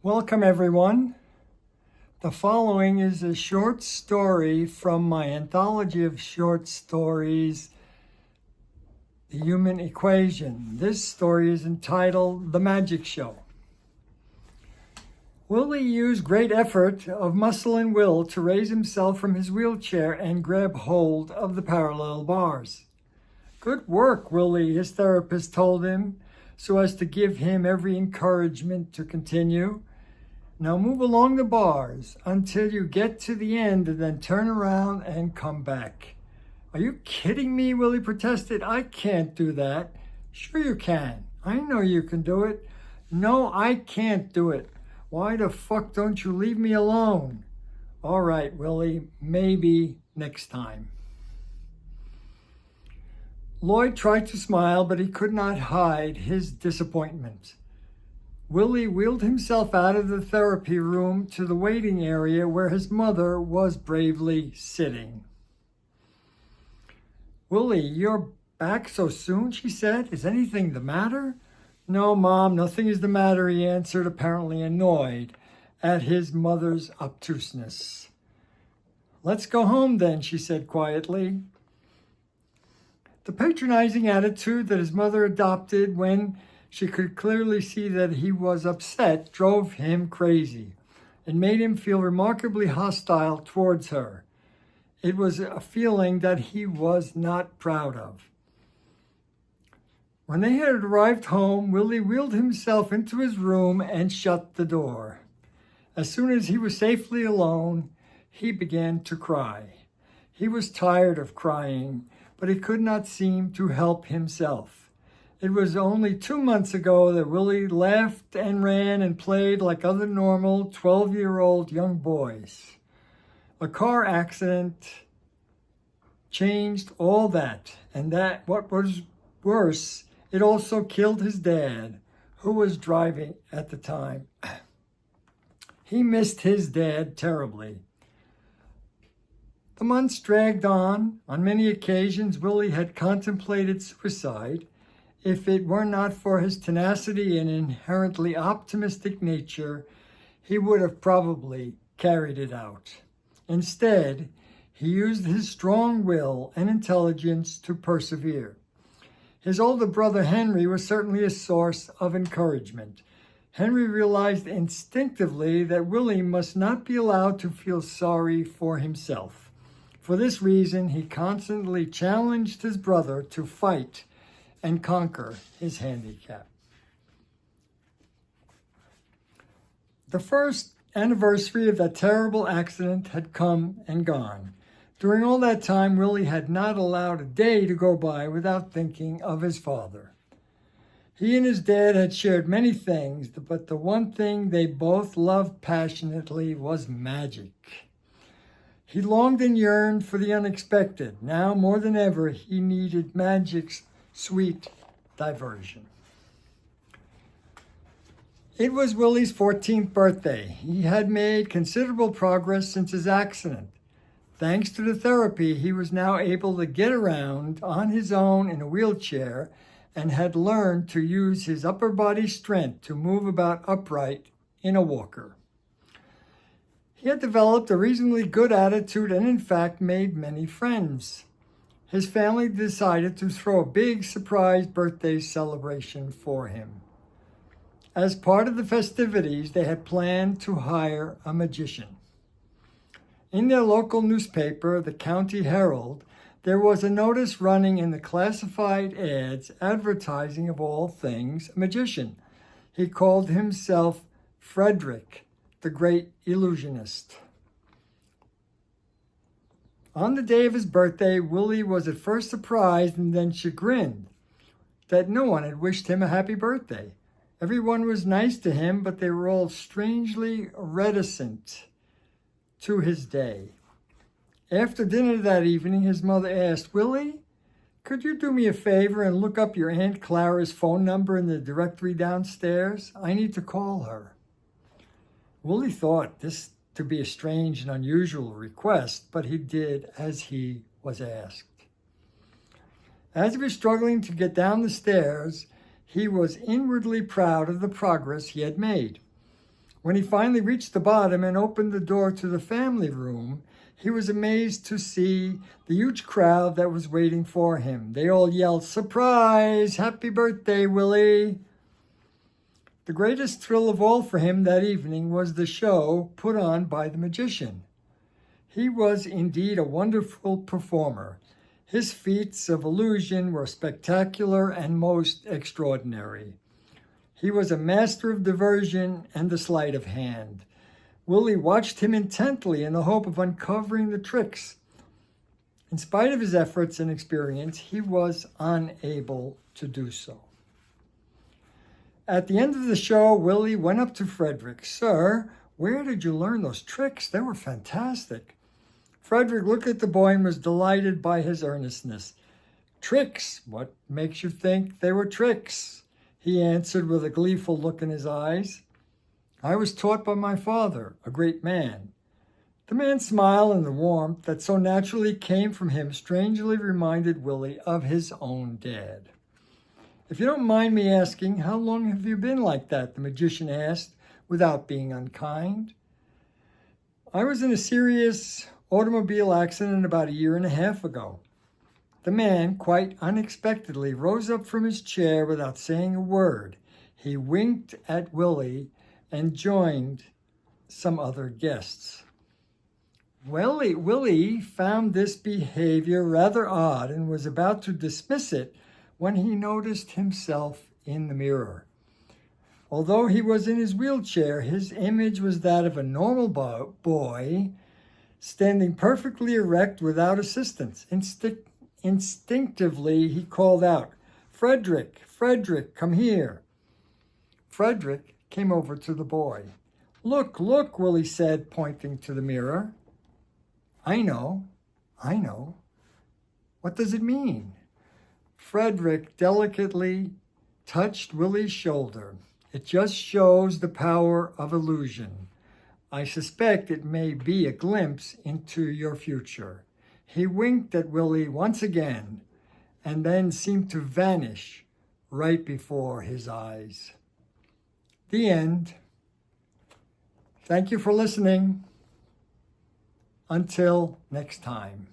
Welcome, everyone. The following is a short story from my anthology of short stories, The Human Equation. This story is entitled The Magic Show. Willie used great effort of muscle and will to raise himself from his wheelchair and grab hold of the parallel bars. Good work, Willie, his therapist told him, so as to give him every encouragement to continue. Now move along the bars until you get to the end and then turn around and come back. Are you kidding me? Willie protested. I can't do that. Sure you can. I know you can do it. No, I can't do it. Why the fuck don't you leave me alone? All right, Willie, maybe next time. Lloyd tried to smile, but he could not hide his disappointment. Willie wheeled himself out of the therapy room to the waiting area where his mother was bravely sitting. Willie, you're back so soon, she said. Is anything the matter? No, Mom, nothing is the matter, he answered, apparently annoyed at his mother's obtuseness. Let's go home then, she said quietly. The patronizing attitude that his mother adopted when she could clearly see that he was upset drove him crazy and made him feel remarkably hostile towards her. It was a feeling that he was not proud of. When they had arrived home, Willie wheeled himself into his room and shut the door. As soon as he was safely alone, he began to cry. He was tired of crying, but he could not seem to help himself. It was only 2 months ago that Willie laughed and ran and played like other normal 12-year-old young boys. A car accident changed all that, and that what was worse, it also killed his dad, who was driving at the time. He missed his dad terribly. The months dragged on. On many occasions, Willie had contemplated suicide. If it were not for his tenacity and inherently optimistic nature, he would have probably carried it out. Instead, he used his strong will and intelligence to persevere. His older brother Henry was certainly a source of encouragement. Henry realized instinctively that Willie must not be allowed to feel sorry for himself. For this reason, he constantly challenged his brother to fight and conquer his handicap. The first anniversary of that terrible accident had come and gone. During all that time, Willie had not allowed a day to go by without thinking of his father. He and his dad had shared many things, but the one thing they both loved passionately was magic. He longed and yearned for the unexpected. Now, more than ever, he needed magic's sweet diversion. It was Willie's 14th birthday. He had made considerable progress since his accident. Thanks to the therapy, he was now able to get around on his own in a wheelchair and had learned to use his upper body strength to move about upright in a walker. He had developed a reasonably good attitude and in fact made many friends. His family decided to throw a big surprise birthday celebration for him. As part of the festivities, they had planned to hire a magician. In their local newspaper, the County Herald, there was a notice running in the classified ads advertising, of all things, a magician. He called himself Frederick, the Great Illusionist. On the day of his birthday, Willie was at first surprised and then chagrined that no one had wished him a happy birthday. Everyone was nice to him, but they were all strangely reticent to his day. After dinner that evening, his mother asked, Willie, could you do me a favor and look up your Aunt Clara's phone number in the directory downstairs? I need to call her. Willie thought this to be a strange and unusual request, but he did as he was asked. As he was struggling to get down the stairs, he was inwardly proud of the progress he had made. When he finally reached the bottom and opened the door to the family room, he was amazed to see the huge crowd that was waiting for him. They all yelled, "Surprise! Happy birthday, Willie!" The greatest thrill of all for him that evening was the show put on by the magician. He was indeed a wonderful performer. His feats of illusion were spectacular and most extraordinary. He was a master of diversion and the sleight of hand. Willie watched him intently in the hope of uncovering the tricks. In spite of his efforts and experience, he was unable to do so. At the end of the show, Willie went up to Frederick. "Sir, where did you learn those tricks? They were fantastic." Frederick looked at the boy and was delighted by his earnestness. "Tricks? What makes you think they were tricks?" he answered with a gleeful look in his eyes. "I was taught by my father, a great man." The man's smile and the warmth that so naturally came from him strangely reminded Willie of his own dad. "If you don't mind me asking, how long have you been like that?" the magician asked, without being unkind. "I was in a serious automobile accident about 1.5 years ago." The man, quite unexpectedly, rose up from his chair without saying a word. He winked at Willie and joined some other guests. Willie found this behavior rather odd and was about to dismiss it when he noticed himself in the mirror. Although he was in his wheelchair, his image was that of a normal boy standing perfectly erect without assistance. Instinctively, he called out, "Frederick, Frederick, come here." Frederick came over to the boy. Look, Willie said, pointing to the mirror. I know. What does it mean?" Frederick delicately touched Willie's shoulder. "It just shows the power of illusion. I suspect it may be a glimpse into your future." He winked at Willie once again and then seemed to vanish right before his eyes. The end. Thank you for listening. Until next time.